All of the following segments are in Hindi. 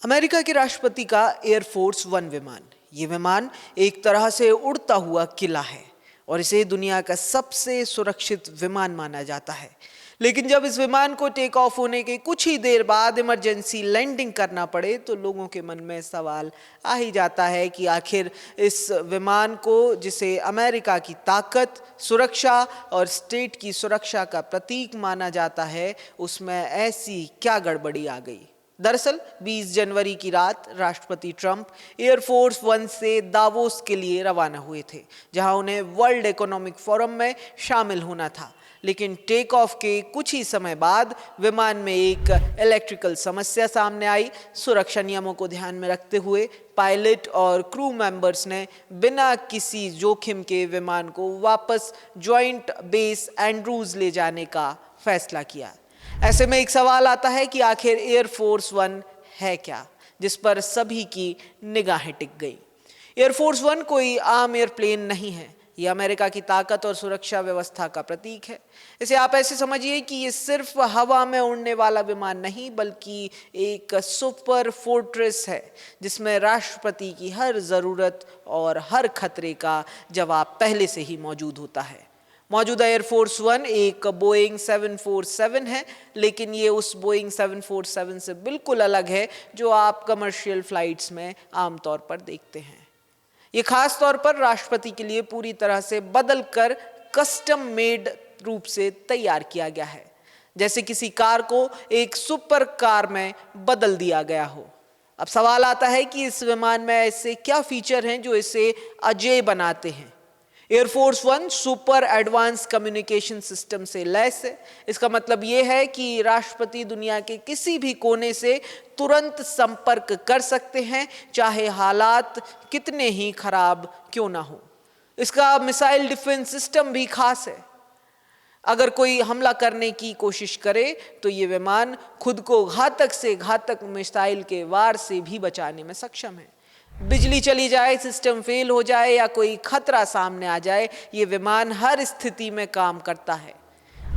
अमेरिका के राष्ट्रपति का एयरफोर्स वन विमान, ये विमान एक तरह से उड़ता हुआ किला है और इसे दुनिया का सबसे सुरक्षित विमान माना जाता है। लेकिन जब इस विमान को टेक ऑफ होने के कुछ ही देर बाद इमरजेंसी लैंडिंग करना पड़े तो लोगों के मन में सवाल आ ही जाता है कि आखिर इस विमान को, जिसे अमेरिका की ताकत, सुरक्षा और स्टेट की सुरक्षा का प्रतीक माना जाता है, उसमें ऐसी क्या गड़बड़ी आ गई। दरअसल 20 जनवरी की रात राष्ट्रपति ट्रंप एयरफोर्स वन से दावोस के लिए रवाना हुए थे, जहां उन्हें वर्ल्ड इकोनॉमिक फोरम में शामिल होना था। लेकिन टेक ऑफ के कुछ ही समय बाद विमान में एक इलेक्ट्रिकल समस्या सामने आई। सुरक्षा नियमों को ध्यान में रखते हुए पायलट और क्रू मेंबर्स ने बिना किसी जोखिम के विमान को वापस जॉइंट बेस एंड्रूज ले जाने का फैसला किया। ऐसे में एक सवाल आता है कि आखिर एयरफोर्स वन है क्या, जिस पर सभी की निगाहें टिक गई। एयरफोर्स वन कोई आम एयरप्लेन नहीं है, ये अमेरिका की ताकत और सुरक्षा व्यवस्था का प्रतीक है। इसे आप ऐसे समझिए कि ये सिर्फ हवा में उड़ने वाला विमान नहीं, बल्कि एक सुपर फोर्ट्रेस है, जिसमें राष्ट्रपति की हर ज़रूरत और हर खतरे का जवाब पहले से ही मौजूद होता है। मौजूदा एयरफोर्स वन एक बोइंग 747 है, लेकिन ये उस बोइंग 747 से बिल्कुल अलग है जो आप कमर्शियल फ्लाइट्स में आमतौर पर देखते हैं। ये खास तौर पर राष्ट्रपति के लिए पूरी तरह से बदल कर कस्टम मेड रूप से तैयार किया गया है, जैसे किसी कार को एक सुपर कार में बदल दिया गया हो। अब सवाल आता है कि इस विमान में ऐसे क्या फीचर हैं जो इसे अजेय बनाते हैं। Air force one super advance communication system से लैस है। इसका मतलब यह है कि राष्ट्रपति दुनिया के किसी भी कोने से तुरंत संपर्क कर सकते हैं, चाहे हालात कितने ही खराब क्यों ना हो। इसका मिसाइल डिफेंस सिस्टम भी खास है। अगर कोई हमला करने की कोशिश करे तो ये विमान खुद को घातक से घातक मिसाइल के वार से भी बचाने में सक्षम है। बिजली चली जाए, सिस्टम फेल हो जाए या कोई खतरा सामने आ जाए, ये विमान हर स्थिति में काम करता है।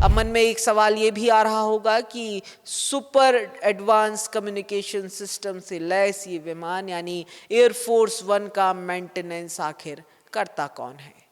अब मन में एक सवाल ये भी आ रहा होगा कि सुपर एडवांस कम्युनिकेशन सिस्टम से लैस ये विमान यानी एयरफोर्स वन का मेंटेनेंस आखिर करता कौन है।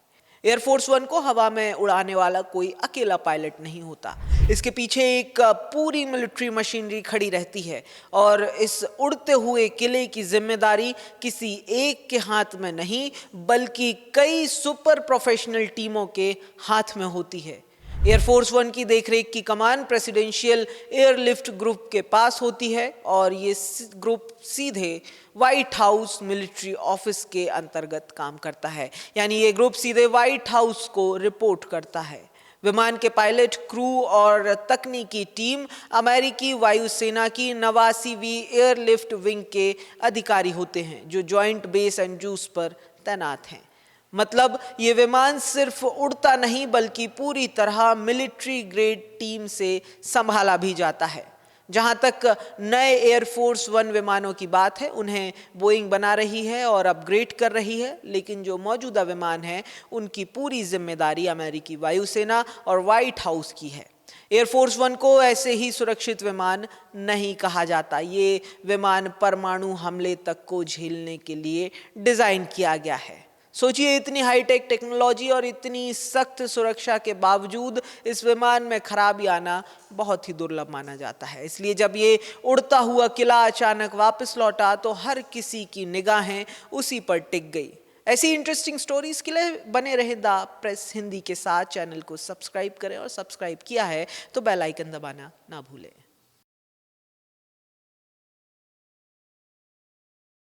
एयरफोर्स वन को हवा में उड़ाने वाला कोई अकेला पायलट नहीं होता। इसके पीछे एक पूरी मिलिट्री मशीनरी खड़ी रहती है और इस उड़ते हुए किले की जिम्मेदारी किसी एक के हाथ में नहीं, बल्कि कई सुपर प्रोफेशनल टीमों के हाथ में होती है। एयरफोर्स वन की देखरेख की कमान प्रेसिडेंशियल एयरलिफ्ट ग्रुप के पास होती है और ये ग्रुप सीधे व्हाइट हाउस मिलिट्री ऑफिस के अंतर्गत काम करता है, यानी ये ग्रुप सीधे व्हाइट हाउस को रिपोर्ट करता है। विमान के पायलट, क्रू और तकनीकी टीम अमेरिकी वायुसेना की 89वीं एयरलिफ्ट विंग के अधिकारी होते हैं, जो जॉइंट बेस एंड्रूज पर तैनात हैं। मतलब ये विमान सिर्फ उड़ता नहीं, बल्कि पूरी तरह मिलिट्री ग्रेड टीम से संभाला भी जाता है। जहां तक नए एयरफोर्स वन विमानों की बात है, उन्हें बोइंग बना रही है और अपग्रेड कर रही है, लेकिन जो मौजूदा विमान हैं उनकी पूरी जिम्मेदारी अमेरिकी वायुसेना और व्हाइट हाउस की है। एयरफोर्स वन को ऐसे ही सुरक्षित विमान नहीं कहा जाता। ये विमान परमाणु हमले तक को झेलने के लिए डिजाइन किया गया है। सोचिए, इतनी हाईटेक टेक्नोलॉजी और इतनी सख्त सुरक्षा के बावजूद इस विमान में खराबी आना बहुत ही दुर्लभ माना जाता है। इसलिए जब ये उड़ता हुआ किला अचानक वापस लौटा तो हर किसी की निगाहें उसी पर टिक गई। ऐसी इंटरेस्टिंग स्टोरीज के लिए बने रहे द प्रेस हिंदी के साथ। चैनल को सब्सक्राइब करें और सब्सक्राइब किया है तो बेल आइकन दबाना ना भूलें।